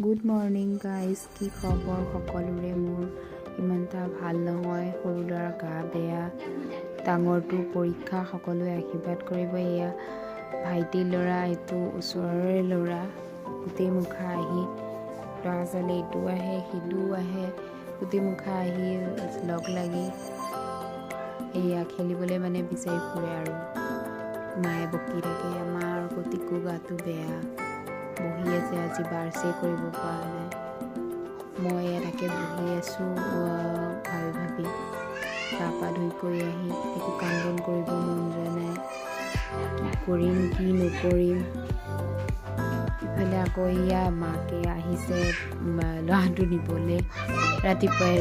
Good morning guys, কি খবৰ সকলোৰে? মোৰ ইমানটা ভাল নহয়, সৰু ল'ৰাৰ গা বেয়া, ডাঙৰটো পৰীক্ষা, সকলোৱে আশীৰ্বাদ কৰিব। এয়া ভাইটি ল'ৰা, এইটো ওচৰৰে ল'ৰা, গোটেই মুখা আহি ল'ৰা ছোৱালী এইটো আহে সিটো আহে, গোটেই মুখা আহি লগ লাগি এয়া খেলিবলৈ মানে বিচাৰি ফুৰে আৰু মায়ে বকি থাকে। আমাৰ গতিকো গাটো বেয়া, বহি আছে, আজি বাৰ্চে কৰিব পৰা নাই। মই ইয়াতে বহি আছোঁ ভাবি ভাবি, গা পা ধুই কৰি আহি একো কাম বন কৰিব মন যোৱা নাই, কি কৰিম কি নকৰিম। ইফালে আকৌ এয়া মাকে আহিছে ল'ৰাটো নিবলৈ, ৰাতিপুৱাই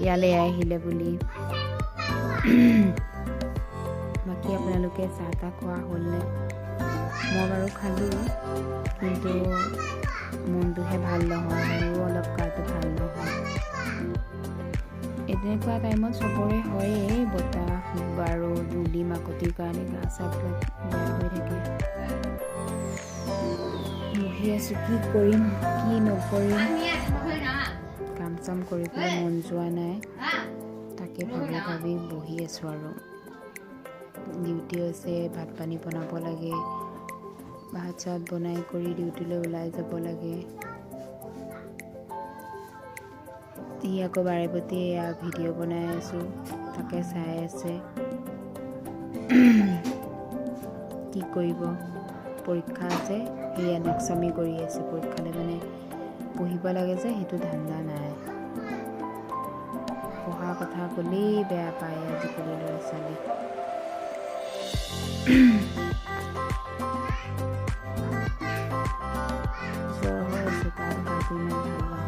ইয়ালৈ আহিলে বুলি। বাকী আপোনালোকে চাহ তাহ খোৱা হ'লনে? মই বাৰু খালোঁ, কিন্তু মনটোহে ভাল নহয়, মোৰো অলপ গাটো ভাল নহয়। এনেকুৱা টাইমত চবৰে হয়েই, বতাহ আৰু ধূলি মাকতিৰ কাৰণে গা চাবিলাক বেয়া হৈ থাকে। বহি আছোঁ, কি কৰিম কি নকৰিম, কাম চাম কৰিবলৈ মন যোৱা নাই, তাকে ভাবি ভাবি বহি আছোঁ আৰু। ডিউটি আছে, ভাত পানী বনাব লাগে, ভাত চাত বনাই কৰি ডিউটিলৈ ওলাই যাব লাগে। ই আকৌ বাৰে প্ৰতি এয়া ভিডিঅ' বনাই আছোঁ, তাকে চাই আছে। কি কৰিব, পৰীক্ষা আছে, সেয়া নেক্সামি কৰি আছে। পৰীক্ষালৈ মানে পঢ়িব লাগে যে, সেইটো ধান্দা নাই। পঢ়াৰ কথা ক'লেই বেয়া পায় আজিকালি ল'ৰা ছোৱালী। জ্বৰ হৈ আছে, তাৰ গাটো ইমান ভাল নহয়।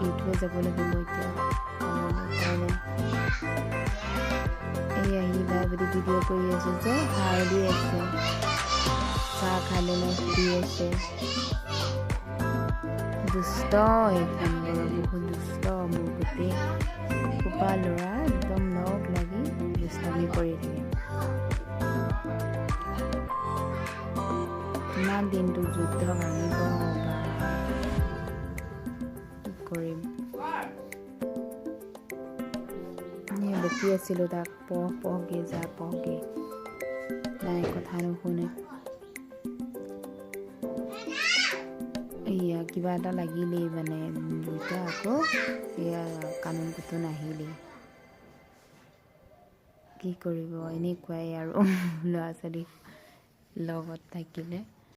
এইটোৱে যাব লাগিব এতিয়া, এই আহি বাই বুলি ভিডিঅ' কৰি আছে যে, হাই দি আছে, চাহ খালে নাই সুধি আছে। দুষ্ট এইখন ল'ৰা, বহুত দুষ্ট। মোৰ গোটেই সোপা ল'ৰা একদম লগ লাগি দুষ্টামি কৰি থাকে। ইমান দিনটো যুদ্ধ ভাঙিব বা কি কৰিম। বকি আছিলোঁ তাক, পঢ়গে যা পঢ়গে, নাই কথা নুশুনে। এয়া কিবা এটা লাগিলেই মানে দুইটা আকৌ এয়া কানুন কুতুন আহিলেই, কি কৰিব, এনেকুৱাই আৰু ল'ৰা ছোৱালী লগত থাকিলে।